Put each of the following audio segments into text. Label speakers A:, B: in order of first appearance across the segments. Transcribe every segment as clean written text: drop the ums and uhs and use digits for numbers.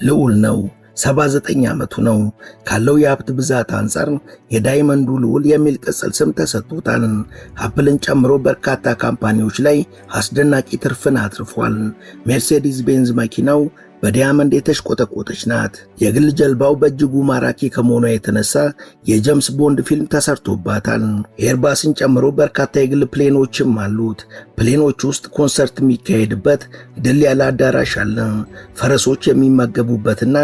A: ልዑል ነው። 79 ዓመቱ ነው። ካለው የሀብት ብዛት አንጻር የዳይመንዱ ልዑል የሚል ቅጽል ስም ተሰጥቶታል። አፕልን ጨምሮ በርካታ ካምፓኒዎች ላይ አስደናቂ ትርፍን አትርፏል። ሜርሴዲስ ቤንዝ መኪናው በዲያመንድ የተሽቆጠቆጠች ናት። የግል ጀልባው በእጅጉ ማራኪ ከመሆኗ የተነሳ የጄምስ ቦንድ ፊልም ተሰርቶባታል። ኤርባስን ጨምሮ በርካታ የግል ፕሌኖችም አሉት። ፕሌኖች ውስጥ ኮንሰርት የሚካሄድበት ድል ያለ አዳራሽ አለ። ፈረሶች የሚመገቡበትና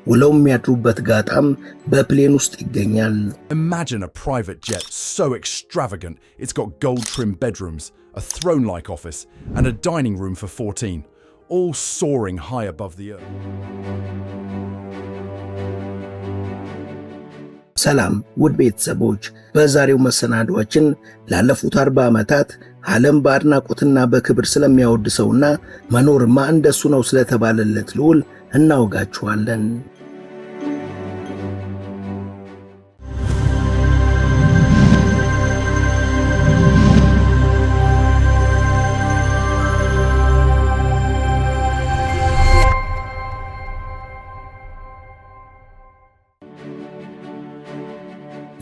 A: ውለው የሚያድሩበት ጋጣም በፕሌን ውስጥ ይገኛል።
B: Imagine a private jet so extravagant it's got gold-trimmed bedrooms, a throne-like office, and a dining room for 14. All soaring high above the earth.
A: ሰላም ውድ ቤተሰቦች፣ በዛሬው መሰናዷችን ላለፉት 40 ዓመታት ዓለም በአድናቆትና በክብር ስለሚያወድሰውና መኖርማ እንደሱ ነው ስለተባለለት ልዑል እናወጋችኋለን።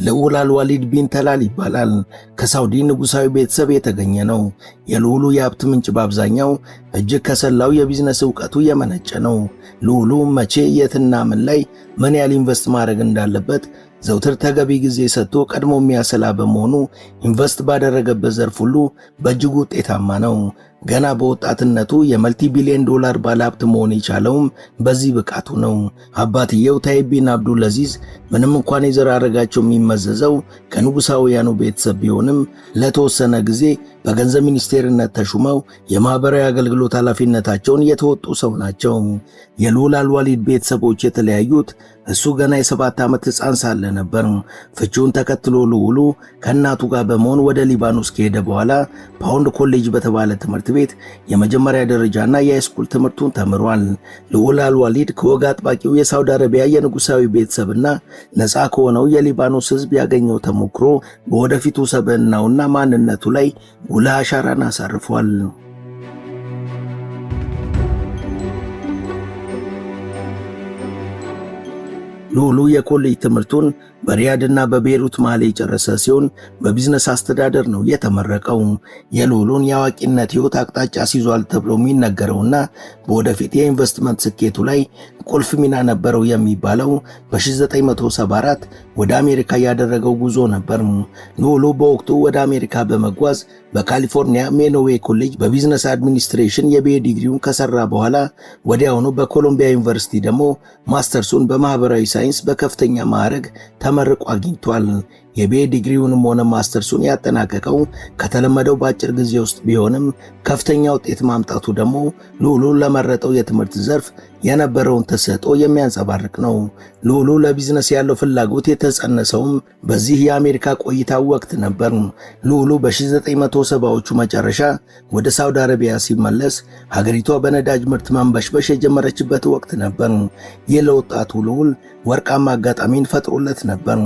A: ልዑል አልዋሊድ ቢን ተላል ይባላል። ከሳውዲ ንጉሳዊ ቤተሰብ የተገኘ ነው። የልዑሉ የሀብት ምንጭ በአብዛኛው እጅግ ከሰላው የቢዝነስ ዕውቀቱ የመነጨ ነው። ልዑሉ መቼ፣ የትና ምን ላይ ምን ያህል ኢንቨስት ማድረግ እንዳለበት ዘውትር ተገቢ ጊዜ ሰጥቶ ቀድሞ የሚያሰላ በመሆኑ ኢንቨስት ባደረገበት ዘርፍ ሁሉ በእጅጉ ውጤታማ ነው። ገና በወጣትነቱ የመልቲ ቢሊዮን ዶላር ባለሀብት መሆን የቻለውም በዚህ ብቃቱ ነው። አባትየው ታይብ ቢን አብዱልአዚዝ ምንም እንኳን የዘር ሐረጋቸው የሚመዘዘው ከንጉሳውያኑ ቤተሰብ ቢሆንም ለተወሰነ ጊዜ በገንዘብ ሚኒስቴርነት ተሹመው የማህበራዊ አገልግሎት ኃላፊነታቸውን የተወጡ ሰው ናቸው። የልዑል አልዋሊድ ቤተሰቦች የተለያዩት እሱ ገና የ7 ዓመት ሕፃን ሳለ ነበር። ፍቺውን ተከትሎ ልዑሉ ከእናቱ ጋር በመሆን ወደ ሊባኖስ ከሄደ በኋላ ፓውንድ ኮሌጅ በተባለ ትምህርት ቤት የመጀመሪያ ደረጃና የሃይስኩል ትምህርቱን ተምሯል። ልዑል አልዋሊድ ከወግ አጥባቂው የሳውዲ አረቢያ የንጉሳዊ ቤተሰብና ነፃ ከሆነው የሊባኖስ ሕዝብ ያገኘው ተሞክሮ በወደፊቱ ሰብዕናውና ማንነቱ ላይ ጉልህ አሻራን አሳርፏል። ልዑሉ የኮሌጅ ትምህርቱን በሪያድና በቤይሩት መሃል የጨረሰ ሲሆን በቢዝነስ አስተዳደር ነው የተመረቀው። የልዑሉን የአዋቂነት ሕይወት አቅጣጫ ሲዟል ተብሎ የሚነገረውና በወደፊት የኢንቨስትመንት ስኬቱ ላይ ቁልፍ ሚና ነበረው የሚባለው በ1974 ወደ አሜሪካ ያደረገው ጉዞ ነበር። ልዑሉ በወቅቱ ወደ አሜሪካ በመጓዝ በካሊፎርኒያ ሜኖዌ ኮሌጅ በቢዝነስ አድሚኒስትሬሽን የቢኤ ዲግሪውን ከሰራ በኋላ ወዲያውኑ በኮሎምቢያ ዩኒቨርሲቲ ደግሞ ማስተርሱን በማህበራዊ ሳይንስ በከፍተኛ ማዕረግ ተመርቆ አግኝቷል። የቢኤ ዲግሪውንም ሆነ ማስተርሱን ያጠናቀቀው ከተለመደው በአጭር ጊዜ ውስጥ ቢሆንም ከፍተኛ ውጤት ማምጣቱ ደግሞ ልዑሉ ለመረጠው የትምህርት ዘርፍ የነበረውን ተሰጥኦ የሚያንጸባርቅ ነው። ልዑሉ ለቢዝነስ ያለው ፍላጎት የተጸነሰውም በዚህ የአሜሪካ ቆይታ ወቅት ነበር። ልዑሉ በ1970ዎቹ መጨረሻ ወደ ሳውዲ አረቢያ ሲመለስ ሀገሪቷ በነዳጅ ምርት መንበሽበሽ የጀመረችበት ወቅት ነበር። ይህ ለወጣቱ ልዑል ወርቃማ አጋጣሚን ፈጥሮለት ነበር።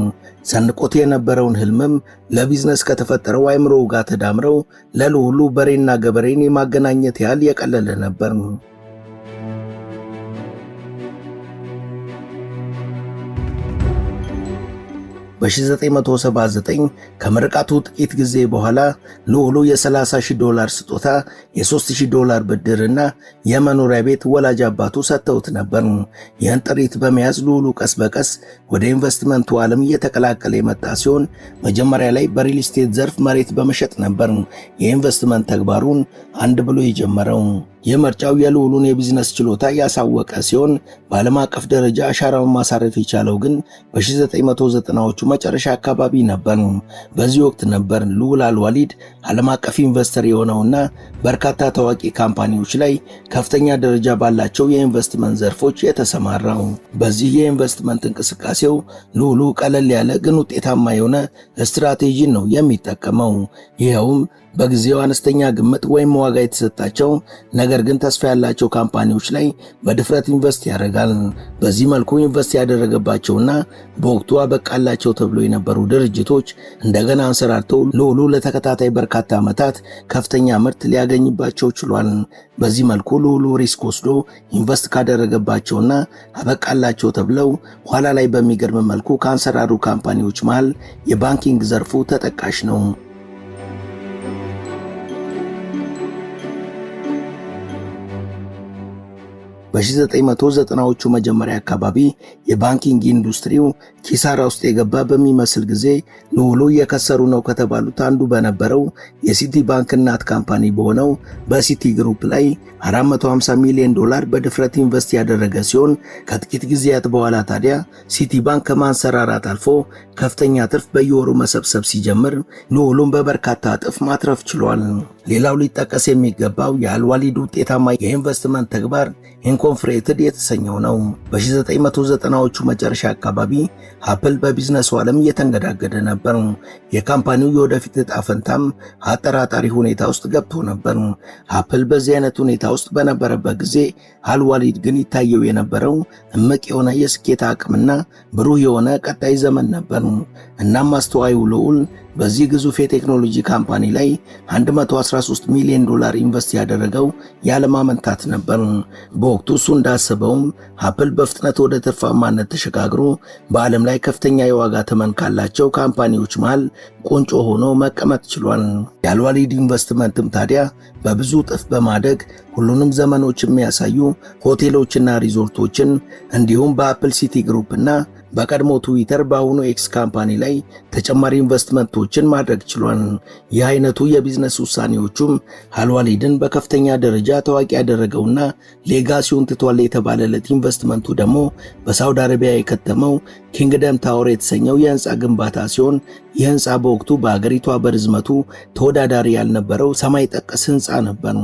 A: ሰንቆት የነበረውን ህልምም ለቢዝነስ ከተፈጠረው አይምሮው ጋር ተዳምረው ለልዑሉ በሬና ገበሬን የማገናኘት ያህል የቀለለ ነበር። በ1979 ከምርቃቱ ጥቂት ጊዜ በኋላ ልዑሉ የ$30,000 ስጦታ፣ የ$3,000 ብድርና የመኖሪያ ቤት ወላጅ አባቱ ሰጥተውት ነበር። ይህን ጥሪት በመያዝ ልዑሉ ቀስ በቀስ ወደ ኢንቨስትመንቱ ዓለም እየተቀላቀለ የመጣ ሲሆን መጀመሪያ ላይ በሪል ስቴት ዘርፍ መሬት በመሸጥ ነበር የኢንቨስትመንት ተግባሩን አንድ ብሎ የጀመረው። የምርጫው የልዑሉን የቢዝነስ ችሎታ ያሳወቀ ሲሆን በዓለም አቀፍ ደረጃ አሻራውን ማሳረፍ የቻለው ግን በ1990ዎቹ መጨረሻ አካባቢ ነበር። በዚህ ወቅት ነበር ልዑል አልዋሊድ ዓለም አቀፍ ኢንቨስተር የሆነውና በርካታ ታዋቂ ካምፓኒዎች ላይ ከፍተኛ ደረጃ ባላቸው የኢንቨስትመንት ዘርፎች የተሰማራው። በዚህ የኢንቨስትመንት እንቅስቃሴው ልዑሉ ቀለል ያለ ግን ውጤታማ የሆነ ስትራቴጂን ነው የሚጠቀመው። ይኸውም በጊዜው አነስተኛ ግምት ወይም ዋጋ የተሰጣቸው ነገር ግን ተስፋ ያላቸው ካምፓኒዎች ላይ በድፍረት ኢንቨስት ያደርጋል። በዚህ መልኩ ኢንቨስት ያደረገባቸውና በወቅቱ አበቃላቸው ተብሎ የነበሩ ድርጅቶች እንደገና አንሰራርተው ልዑሉ ለተከታታይ በርካታ ዓመታት ከፍተኛ ምርት ሊያገኝባቸው ችሏል። በዚህ መልኩ ልዑሉ ሪስክ ወስዶ ኢንቨስት ካደረገባቸውና አበቃላቸው ተብለው ኋላ ላይ በሚገርም መልኩ ካንሰራሩ ካምፓኒዎች መሃል የባንኪንግ ዘርፉ ተጠቃሽ ነው። በ1990ዎቹ መጀመሪያ አካባቢ የባንኪንግ ኢንዱስትሪው ኪሳራ ውስጥ የገባ በሚመስል ጊዜ ልዑሉ እየከሰሩ ነው ከተባሉት አንዱ በነበረው የሲቲ ባንክ እናት ካምፓኒ በሆነው በሲቲ ግሩፕ ላይ $450 ሚሊዮን በድፍረት ኢንቨስት ያደረገ ሲሆን ከጥቂት ጊዜያት በኋላ ታዲያ ሲቲ ባንክ ከማንሰራራት አልፎ ከፍተኛ ትርፍ በየወሩ መሰብሰብ ሲጀምር ልዑሉን በበርካታ እጥፍ ማትረፍ ችሏል። ሌላው ሊጠቀስ የሚገባው የአልዋሊድ ውጤታማ የኢንቨስትመንት ተግባር ኢንኮንፍሬትድ የተሰኘው ነው። በ1990ዎቹ መጨረሻ አካባቢ አፕል በቢዝነሱ ዓለም እየተንገዳገደ ነበር። የካምፓኒው የወደፊት ዕጣ ፈንታም አጠራጣሪ ሁኔታ ውስጥ ገብቶ ነበር። አፕል በዚህ አይነት ሁኔታ ውስጥ በነበረበት ጊዜ አልዋሊድ ግን ይታየው የነበረው እምቅ የሆነ የስኬት አቅምና ብሩህ የሆነ ቀጣይ ዘመን ነበር። እናም አስተዋዩ ልዑል በዚህ ግዙፍ የቴክኖሎጂ ካምፓኒ ላይ $113 ሚሊዮን ኢንቨስት ያደረገው ያለማመንታት ነበር። በወቅቱ እሱ እንዳሰበውም አፕል በፍጥነት ወደ ትርፋማነት ተሸጋግሮ በዓለም ላይ ከፍተኛ የዋጋ ተመን ካላቸው ካምፓኒዎች መሃል ቁንጮ ሆኖ መቀመጥ ችሏል። የአልዋሊድ ኢንቨስትመንትም ታዲያ በብዙ እጥፍ በማደግ ሁሉንም ዘመኖች የሚያሳዩ ሆቴሎችና ሪዞርቶችን እንዲሁም በአፕል ሲቲ ግሩፕና በቀድሞ ትዊተር በአሁኑ ኤክስ ካምፓኒ ላይ ተጨማሪ ኢንቨስትመንቶችን ማድረግ ችሏል። ይህ አይነቱ የቢዝነስ ውሳኔዎቹም አልዋሊድን በከፍተኛ ደረጃ ታዋቂ ያደረገውና ሌጋሲውን ትቷል የተባለለት ኢንቨስትመንቱ ደግሞ በሳውዲ አረቢያ የከተመው ኪንግደም ታወር የተሰኘው የህንፃ ግንባታ ሲሆን ይህ ህንፃ በወቅቱ በአገሪቷ በርዝመቱ ተወዳዳሪ ያልነበረው ሰማይ ጠቀስ ህንፃ ነበር።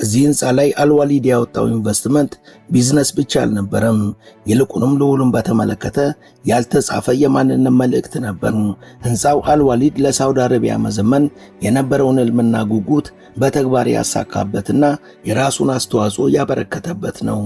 A: እዚህ ህንፃ ላይ አልዋሊድ ያወጣው ኢንቨስትመንት ቢዝነስ ብቻ አልነበረም፣ ይልቁንም ልዑሉን በተመለከተ ያልተጻፈ የማንነት መልእክት ነበር። ህንፃው አልዋሊድ ለሳውዲ አረቢያ መዘመን የነበረውን ህልምና ጉጉት በተግባር ያሳካበትና የራሱን አስተዋጽኦ ያበረከተበት ነው።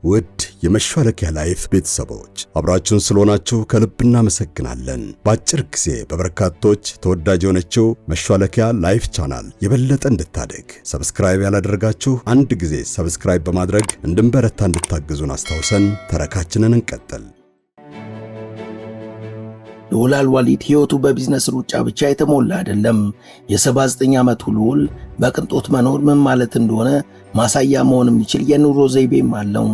C: ውድ የመሿለኪያ ላይፍ ቤተሰቦች አብራችሁን ስለሆናችሁ ከልብ እናመሰግናለን። በአጭር ጊዜ በበርካቶች ተወዳጅ የሆነችው መሿለኪያ ላይፍ ቻናል የበለጠ እንድታድግ ሰብስክራይብ ያላደረጋችሁ አንድ ጊዜ ሰብስክራይብ በማድረግ እንድንበረታ እንድታግዙን አስታውሰን ተረካችንን እንቀጥል።
A: ልዑል አልዋሊድ ሕይወቱ በቢዝነስ ሩጫ ብቻ የተሞላ አይደለም። የ79 ዓመቱ ልዑል በቅንጦት መኖር ምን ማለት እንደሆነ ማሳያ መሆን የሚችል የኑሮ ዘይቤም አለው።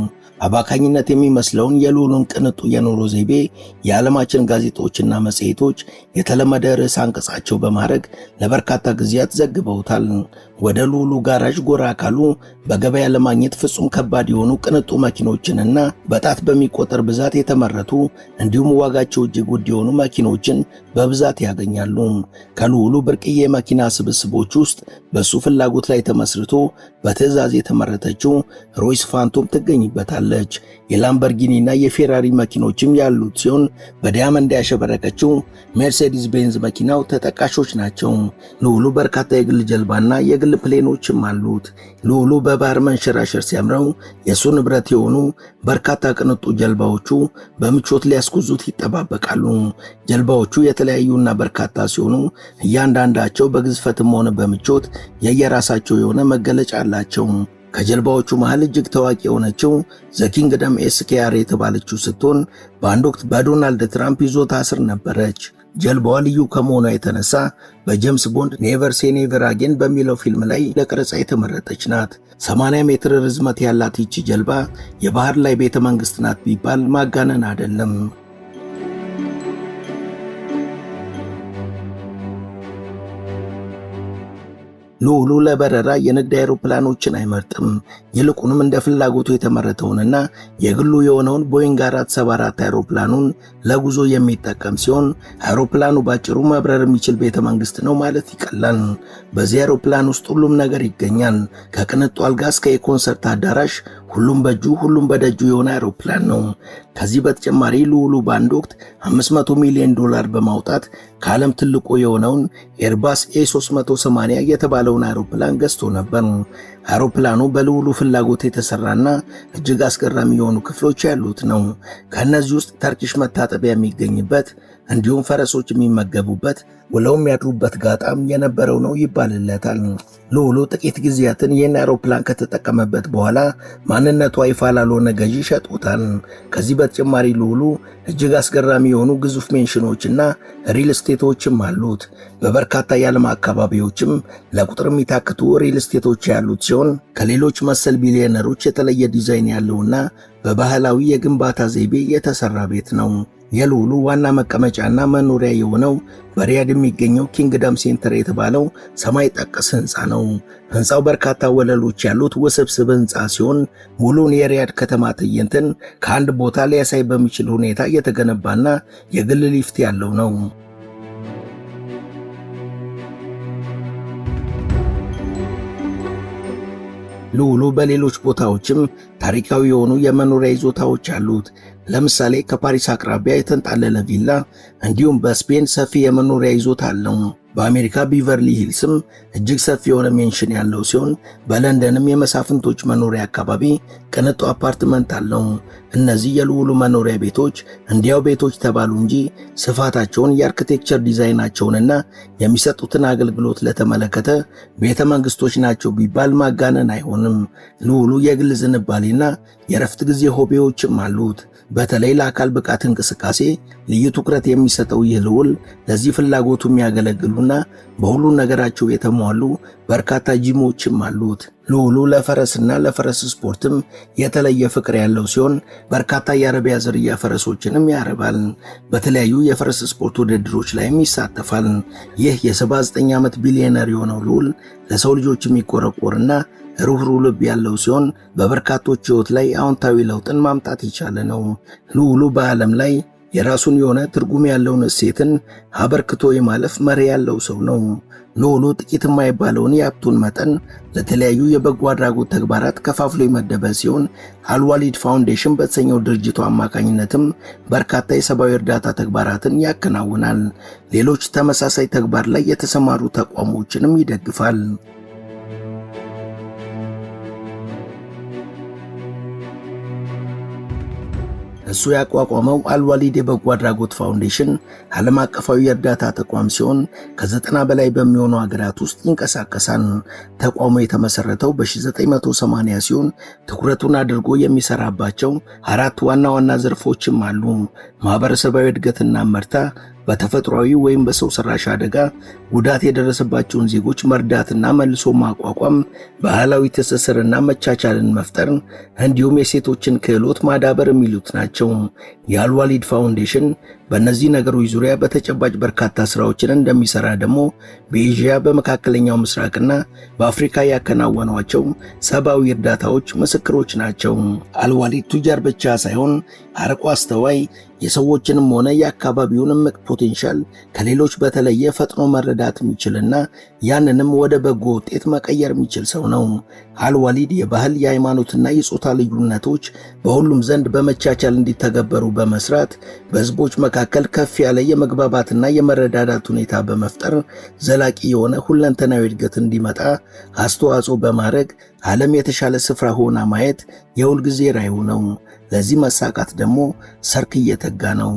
A: አባካኝነት የሚመስለውን የልዑሉን ቅንጡ የኑሮ ዘይቤ የዓለማችን ጋዜጦችና መጽሔቶች የተለመደ ርዕስ አንቀጻቸው በማድረግ ለበርካታ ጊዜያት ዘግበውታል። ወደ ልዑሉ ጋራዥ ጎራ ካሉ በገበያ ለማግኘት ፍጹም ከባድ የሆኑ ቅንጡ መኪኖችንና በጣት በሚቆጠር ብዛት የተመረቱ እንዲሁም ዋጋቸው እጅግ ውድ የሆኑ መኪኖችን በብዛት ያገኛሉ። ከልዑሉ ብርቅዬ መኪና ስብስቦች ውስጥ በሱ ፍላጎት ላይ ተመስርቶ በትዕዛዝ የተመረተችው ሮይስ ፋንቶም ትገኝበታለች። የላምበርጊኒና የፌራሪ መኪኖችም ያሉት ሲሆን በዲያመንድ ያሸበረቀችው ሜርሴዲስ ቤንዝ መኪናው ተጠቃሾች ናቸው። ልዑሉ በርካታ የግል ጀልባና የግል ፕሌኖችም አሉት። ልዑሉ በባህር መንሸራሸር ሲያምረው የሱ ንብረት የሆኑ በርካታ ቅንጡ ጀልባዎቹ በምቾት ሊያስጉዙት ይጠባበቃሉ። ጀልባዎቹ የተለያዩና በርካታ ሲሆኑ እያንዳንዳቸው በግዝፈትም ሆነ በምቾት የየራሳቸው የሆነ መገለጫ አላቸው። ከጀልባዎቹ መሃል እጅግ ታዋቂ የሆነችው ዘኪንግደም ኤስኬአር የተባለችው ስትሆን በአንድ ወቅት በዶናልድ ትራምፕ ይዞታ ስር ነበረች። ጀልባዋ ልዩ ከመሆኗ የተነሳ በጄምስ ቦንድ ኔቨር ሴ ኔቨር አጌን በሚለው ፊልም ላይ ለቀረጻ የተመረጠች ናት። 80 ሜትር ርዝመት ያላት ይቺ ጀልባ የባህር ላይ ቤተ መንግስት ናት ቢባል ማጋነን አይደለም። ልዑሉ ለበረራ የንግድ አውሮፕላኖችን አይመርጥም። ይልቁንም እንደ ፍላጎቱ የተመረተውንና የግሉ የሆነውን ቦይንግ 474 አውሮፕላኑን ለጉዞ የሚጠቀም ሲሆን አውሮፕላኑ ባጭሩ መብረር የሚችል ቤተ መንግስት ነው ማለት ይቀላል። በዚህ አውሮፕላን ውስጥ ሁሉም ነገር ይገኛል። ከቅንጡ አልጋ እስከ የኮንሰርት አዳራሽ ሁሉም በእጁ ሁሉም በደጁ የሆነ አውሮፕላን ነው። ከዚህ በተጨማሪ ልዑሉ በአንድ ወቅት $500 ሚሊዮን በማውጣት ከዓለም ትልቁ የሆነውን ኤርባስ A380 የተባለውን አውሮፕላን ገዝቶ ነበር። አውሮፕላኑ በልዑሉ ፍላጎት የተሰራና እጅግ አስገራሚ የሆኑ ክፍሎች ያሉት ነው። ከእነዚህ ውስጥ ተርኪሽ መታጠቢያ የሚገኝበት እንዲሁም ፈረሶች የሚመገቡበት ውለው የሚያድሩበት ጋጣም የነበረው ነው ይባልለታል። ልዑሉ ጥቂት ጊዜያትን ይህን አውሮፕላን ከተጠቀመበት በኋላ ማንነቷ ይፋ ላልሆነ ገዢ ሸጦታል። ከዚህ በተጨማሪ ልዑሉ እጅግ አስገራሚ የሆኑ ግዙፍ ሜንሽኖችና ሪል ስቴቶችም አሉት። በበርካታ የዓለም አካባቢዎችም ለቁጥር የሚታክቱ ሪል ስቴቶች ያሉት ሲሆን ከሌሎች መሰል ቢሊዮነሮች የተለየ ዲዛይን ያለውና በባህላዊ የግንባታ ዘይቤ የተሰራ ቤት ነው። የልዑሉ ዋና መቀመጫና መኖሪያ የሆነው በሪያድ የሚገኘው ኪንግደም ሴንተር የተባለው ሰማይ ጠቀስ ህንፃ ነው። ህንፃው በርካታ ወለሎች ያሉት ውስብስብ ህንፃ ሲሆን ሙሉን የሪያድ ከተማ ትዕይንትን ከአንድ ቦታ ሊያሳይ በሚችል ሁኔታ የተገነባና የግል ሊፍት ያለው ነው። ልዑሉ በሌሎች ቦታዎችም ታሪካዊ የሆኑ የመኖሪያ ይዞታዎች አሉት። ለምሳሌ ከፓሪስ አቅራቢያ የተንጣለለ ቪላ እንዲሁም በስፔን ሰፊ የመኖሪያ ይዞታ አለው። በአሜሪካ ቢቨርሊ ሂልስም እጅግ ሰፊ የሆነ ሜንሽን ያለው ሲሆን በለንደንም የመሳፍንቶች መኖሪያ አካባቢ ቅንጡ አፓርትመንት አለው። እነዚህ የልዑሉ መኖሪያ ቤቶች እንዲያው ቤቶች ተባሉ እንጂ ስፋታቸውን፣ የአርኪቴክቸር ዲዛይናቸውንና የሚሰጡትን አገልግሎት ለተመለከተ ቤተ መንግስቶች ናቸው ቢባል ማጋነን አይሆንም። ልዑሉ የግል ዝንባሌና የረፍት ጊዜ ሆቢዎችም አሉት። በተለይ ለአካል ብቃት እንቅስቃሴ ልዩ ትኩረት የሚሰጠው ይህ ልዑል ለዚህ ፍላጎቱ የሚያገለግሉና በሁሉ ነገራቸው የተሟሉ በርካታ ጂሞችም አሉት። ልዑሉ ለፈረስና ለፈረስ ስፖርትም የተለየ ፍቅር ያለው ሲሆን በርካታ የአረቢያ ዝርያ ፈረሶችንም ያረባል። በተለያዩ የፈረስ ስፖርት ውድድሮች ላይም ይሳተፋል። ይህ የ79 ዓመት ቢሊዮነር የሆነው ልዑል ለሰው ልጆች የሚቆረቆርና ሩህሩህ ልብ ያለው ሲሆን በበርካቶች ሕይወት ላይ አዎንታዊ ለውጥን ማምጣት የቻለ ነው። ልዑሉ በዓለም ላይ የራሱን የሆነ ትርጉም ያለውን እሴትን አበርክቶ የማለፍ መሪ ያለው ሰው ነው። ልዑሉ ጥቂት የማይባለውን የሀብቱን መጠን ለተለያዩ የበጎ አድራጎት ተግባራት ከፋፍሎ የመደበ ሲሆን አልዋሊድ ፋውንዴሽን በተሰኘው ድርጅቱ አማካኝነትም በርካታ የሰብአዊ እርዳታ ተግባራትን ያከናውናል። ሌሎች ተመሳሳይ ተግባር ላይ የተሰማሩ ተቋሞችንም ይደግፋል። እሱ ያቋቋመው አልዋሊድ የበጎ አድራጎት ፋውንዴሽን ዓለም አቀፋዊ የእርዳታ ተቋም ሲሆን ከ90 በላይ በሚሆኑ ሀገራት ውስጥ ይንቀሳቀሳል። ተቋሙ የተመሰረተው በ1980 ሲሆን ትኩረቱን አድርጎ የሚሰራባቸው 4 ዋና ዋና ዘርፎችም አሉ። ማህበረሰባዊ እድገትና መርታ፣ በተፈጥሯዊ ወይም በሰው ሰራሽ አደጋ ጉዳት የደረሰባቸውን ዜጎች መርዳትና መልሶ ማቋቋም፣ ባህላዊ ትስስርና መቻቻልን መፍጠር እንዲሁም የሴቶችን ክህሎት ማዳበር የሚሉት ናቸው። የአልዋሊድ ፋውንዴሽን በእነዚህ ነገሮች ዙሪያ በተጨባጭ በርካታ ስራዎችን እንደሚሰራ ደግሞ በኤዥያ በመካከለኛው ምስራቅና በአፍሪካ ያከናወኗቸው ሰብአዊ እርዳታዎች ምስክሮች ናቸው። አልዋሊድ ቱጃር ብቻ ሳይሆን አርቆ አስተዋይ፣ የሰዎችንም ሆነ የአካባቢውን እምቅ ፖቴንሻል ከሌሎች በተለየ ፈጥኖ መረዳት የሚችልና ያንንም ወደ በጎ ውጤት መቀየር የሚችል ሰው ነው። አልዋሊድ የባህል የሃይማኖትና የጾታ ልዩነቶች በሁሉም ዘንድ በመቻቻል እንዲተገበሩ በመስራት በህዝቦች መካከል ከፍ ያለ የመግባባትና የመረዳዳት ሁኔታ በመፍጠር ዘላቂ የሆነ ሁለንተናዊ እድገት እንዲመጣ አስተዋጽኦ በማድረግ ዓለም የተሻለ ስፍራ ሆና ማየት የሁልጊዜ ራዕዩ ነው። ለዚህ መሳካት ደግሞ ሰርክ እየተጋ ነው።